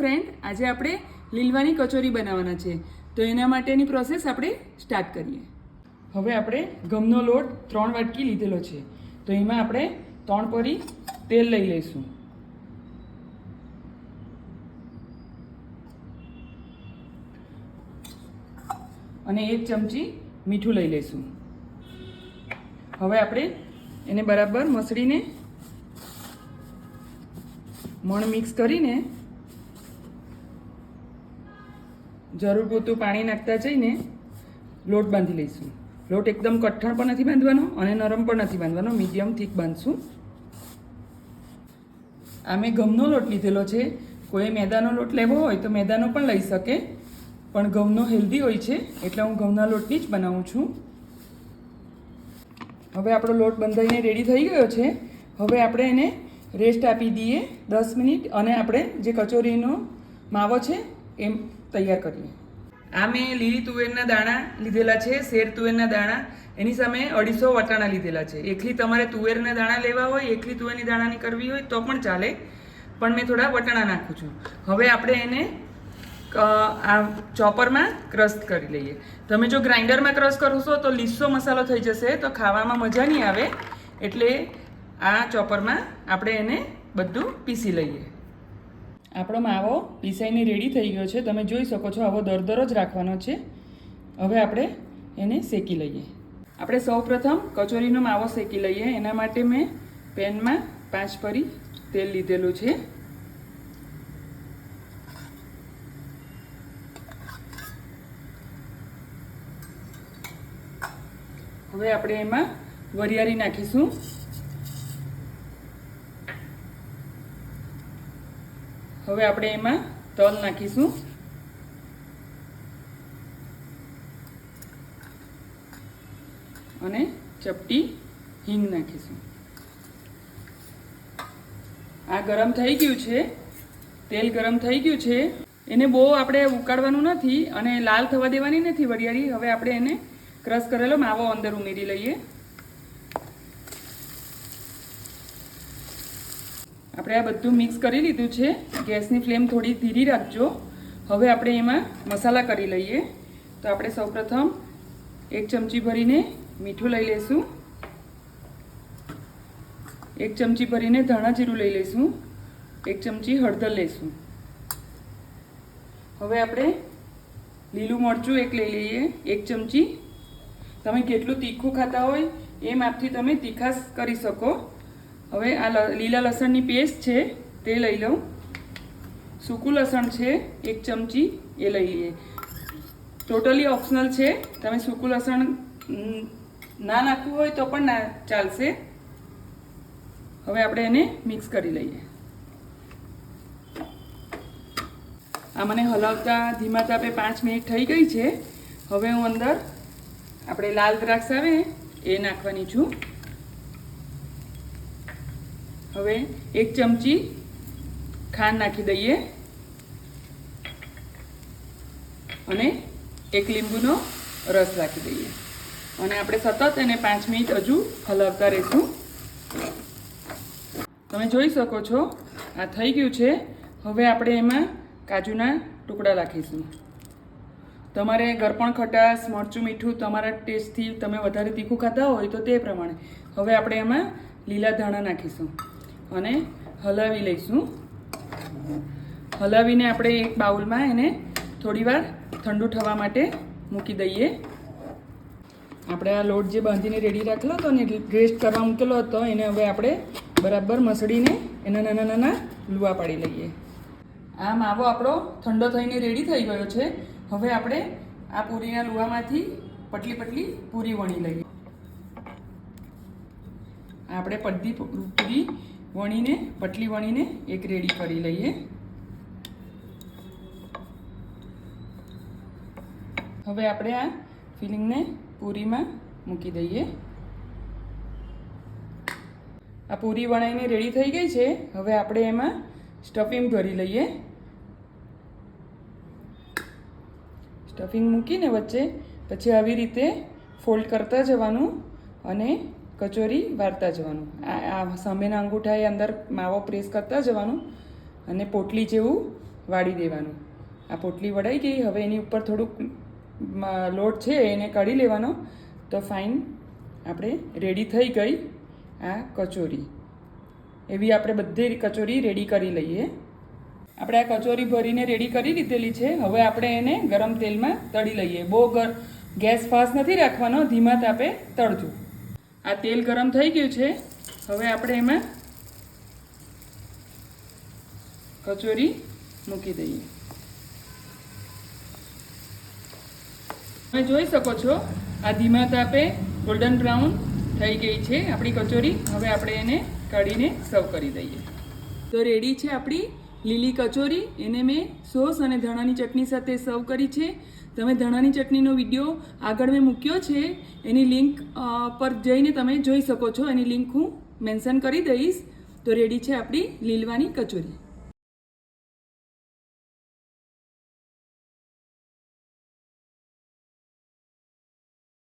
Friend, આજે આપણે લીલવાની કચોરી બનાવવાના છે. તો એના માટેની પ્રોસેસ આપણે સ્ટાર્ટ કરીએ. હવે આપણે ઘઉંનો લોટ 3 વાટકી લીધેલો છે. તો એમાં આપણે 3 પરી તેલ લઈ લઈશું. અને 1 ચમચી મીઠું લઈ લઈશું. હવે આપણે એને બરાબર મસળીને મણ મિક્સ કરીને જરૂર પૂરતું પાણી નાખતા જઈને લોટ બાંધી લઈશું. લોટ એકદમ કઠણ પણ નથી બાંધવાનો અને નરમ પણ નથી બાંધવાનો, મીડિયમ થીક બાંધશું. આ મેં ઘઉંનો લોટ લીધેલો છે. કોઈ મેદાનો લોટ લેવો હોય તો મેદાનો પણ લઈ શકે, પણ ઘઉંનો હેલ્ધી હોય છે એટલે હું ઘઉંના લોટની જ બનાવું છું. હવે આપણો લોટ બંધાઈને રેડી થઈ ગયો છે. હવે આપણે એને રેસ્ટ આપી દઈએ 10 મિનિટ અને આપણે જે કચોરીનો માવો છે એમ તૈયાર કરીએ. આ મેં લીલી તુવેરના દાણા લીધેલા છે, શેર તુવેરના દાણા. એની સામે 250 વટાણા લીધેલા છે. એકલી તમારે તુવેરના દાણા લેવા હોય, એકલી તુવેરની દાણાની કરવી હોય તો પણ ચાલે, પણ મેં થોડા વટાણા નાખું છું. હવે આપણે એને આ ચોપરમાં ક્રશ કરી લઈએ. તમે જો ગ્રાઇન્ડરમાં ક્રશ કરશો તો લીસો મસાલો થઈ જશે, તો ખાવામાં મજા નહીં આવે. એટલે આ ચોપરમાં આપણે એને બધું પીસી લઈએ. આપણો માવો પીસાઈને રેડી થઈ ગયો છે. તમે જોઈ શકો છો, આવો દરદરો જ રાખવાનો છે. હવે આપણે એને શેકી લઈએ. આપણે સૌપ્રથમ કચોરીનો માવો શેકી લઈએ. એના માટે મેં પેનમાં 5 પરી તેલ લીધેલું છે. હવે આપણે એમાં વરિયાળી નાખીશું. હવે આપણે એમાં તલ નાખીશું. અને ચપટી હિંગ નાખીશું. આ ગરમ થઈ ગયું છે, તેલ ગરમ થઈ ગયું છે. એને બહુ આપણે ઉકાળવાનું નથી અને લાલ થવા દેવાની નથી વરિયાળી. હવે આપણે એને ક્રશ કરેલો માવો અંદર ઉમેરી લઈએ. આપણે આ બધું મિક્સ કરી લીધું છે. ગેસની ફ્લેમ થોડી ધીરી રાખજો. હવે આપણે એમાં મસાલા કરી લઈએ. તો આપણે સૌપ્રથમ 1 ચમચી ભરીને મીઠું લઈ લઈશું. 1 ચમચી ભરીને ધાણા જીરું લઈ લઈશું. 1 ચમચી હળદર લઈશું. હવે આપણે લીલું મરચું 1 લઈ લઈએ, 1 ચમચી. તમે કેટલું તીખું ખાતા હોય એ માપથી તમે તીખાશ કરી શકો. હવે આ લીલા લસણની પેસ્ટ છે તે લઈ લઉં. સૂકું લસણ છે 1 ચમચી, એ લઈ લઈએ. ટોટલી ઓપ્શનલ છે, તમે સૂકું લસણ ના નાખવું હોય તો પણ ના ચાલશે. હવે આપણે એને મિક્સ કરી લઈએ. આ મને હલાવતા ધીમા તાપે 5 મિનિટ થઈ ગઈ છે. હવે હું અંદર આપણે લાલ દ્રાક્ષ આવે એ નાખવાની છું. હવે 1 ચમચી ખાંડ નાખી દઈએ અને 1 લીંબુનો રસ નાખી દઈએ. અને આપણે સતત એને 5 મિનિટ હજુ હલાવતા રહીશું. તમે જોઈ શકો છો આ થઈ ગયું છે. હવે આપણે એમાં કાજુના ટુકડા નાખીશું. તમારે ગરપણ ખટાશ, મરચું, મીઠું તમારા ટેસ્ટથી તમે વધારે તીખું ખાતા હોય તો તે પ્રમાણે. હવે આપણે એમાં લીલા ધાણા નાખીશું અને હલાવી લઈશું. હલાવીને આપણે એક બાઉલમાં એને થોડીવાર ઠંડુ થવા માટે મૂકી દઈએ. આપણે આ લોટ જે બાંધીને રેડી રાખેલો હતો ને રેસ્ટ કરવા મૂકેલો હતો, એને હવે આપણે બરાબર મસળીને એના નાના નાના લુવા પાડી લઈએ. આ માવો આપણો ઠંડો થઈને રેડી થઈ ગયો છે. હવે આપણે આ પૂરીના લુવામાંથી પટલી પટલી પૂરી વણી લઈએ. આપણે પૂરી વણીને પટલી વણીને એક રેડી કરી લઈએ. હવે આપણે આ ફિલિંગને પૂરીમાં મૂકી દઈએ. આ પૂરી વણાઈને રેડી થઈ ગઈ છે. હવે આપણે એમાં સ્ટફિંગ ભરી લઈએ. સ્ટફિંગ મૂકીને વચ્ચે પછી આવી રીતે ફોલ્ડ કરતા જવાનું અને કચોરી વાળતા જવાનું. આ સામેના અંગૂઠાએ અંદર માવો પ્રેસ કરતા જવાનું અને પોટલી જેવું વાળી દેવાનું. આ પોટલી વળાઈ ગઈ. હવે એની ઉપર થોડુંક લોટ છે એને કાઢી લેવાનો. તો ફાઇન આપણે રેડી થઈ ગઈ આ કચોરી. એવી આપણે બધી કચોરી રેડી કરી લઈએ. આપણે આ કચોરી ભરીને રેડી કરી લીધેલી છે. હવે આપણે એને ગરમ તેલમાં તળી લઈએ. બહુ ગેસ ફાસ્ટ નથી રાખવાનો, ધીમા તાપે તળજો. આ તેલ ગરમ થઈ ગયું છે. હવે આપણે એમાં કચોરી મૂકી દઈએ. તમે જોઈ શકો છો આ ધીમા તાપે ગોલ્ડન બ્રાઉન થઈ ગઈ છે આપણી કચોરી. હવે આપણે એને કાઢીને સર્વ કરી દઈએ. તો રેડી છે આપણી લીલી કચોરી. એને મેં સોસ અને ધાણાની ચટણી સાથે સર્વ કરી છે. તમે ધાણાની ચટણીનો વિડીયો આગળ મેં મૂક્યો છે, એની લિંક પર જઈને તમે જોઈ શકો છો. એની લિંક હું મેન્શન કરી દઈશ. તો રેડી છે આપણી લીલવાની કચોરી.